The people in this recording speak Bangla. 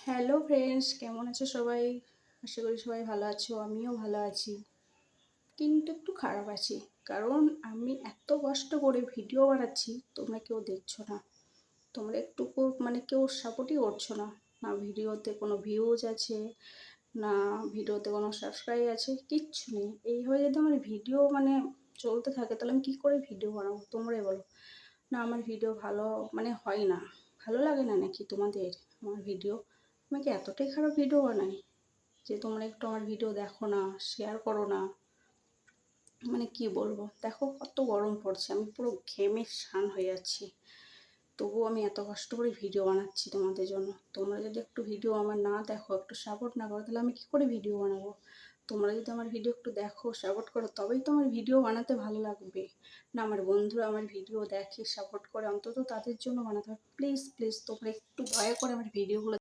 হ্যালো ফ্রেন্ডস, কেমন আছো সবাই? আশা করি সবাই ভালো আছো, আমিও ভালো আছি। কিন্তু একটু খারাপ আছি, কারণ আমি এত কষ্ট করে ভিডিও বানাচ্ছি, তোমরা কেউ দেখছো না। তোমরা একটু মানে কেউ সাপোর্টই করছো না। না ভিডিওতে কোনো ভিউজ আছে, না ভিডিওতে কোনো সাবস্ক্রাইব আছে, কিচ্ছু নেই। এইভাবে যদি আমার ভিডিও মানে চলতে থাকে, তাহলে আমি কী করে ভিডিও বানাবো তোমরাই বলো। না আমার ভিডিও ভালো মানে হয় না, ভালো লাগে না নাকি তোমাদের আমার ভিডিও? আমি কি এতটাই খারাপ ভিডিও বানাই যে তোমরা একটু আমার ভিডিও দেখো না, শেয়ার করো না? মানে কি বলবো, দেখো কত গরম পড়ছে, আমি পুরো ঘেমে স্নান হয়ে যাচ্ছি। তবুও আমি এত কষ্ট করে ভিডিও বানাচ্ছি তোমাদের জন্য। তোমরা যদি একটু ভিডিও আমার না দেখো, একটু সাপোর্ট না করো, তাহলে আমি কি করে ভিডিও বানাবো? তোমরা যদি আমার ভিডিও একটু দেখো, সাপোর্ট করো, তবেই তো আমার ভিডিও বানাতে ভালো লাগবে। না আমার বন্ধুরা আমার ভিডিও দেখে, সাপোর্ট করে, অন্তত তাদের জন্য বানাতে হবে। প্লিজ প্লিজ তোমরা একটু দয়া করে আমার ভিডিওগুলো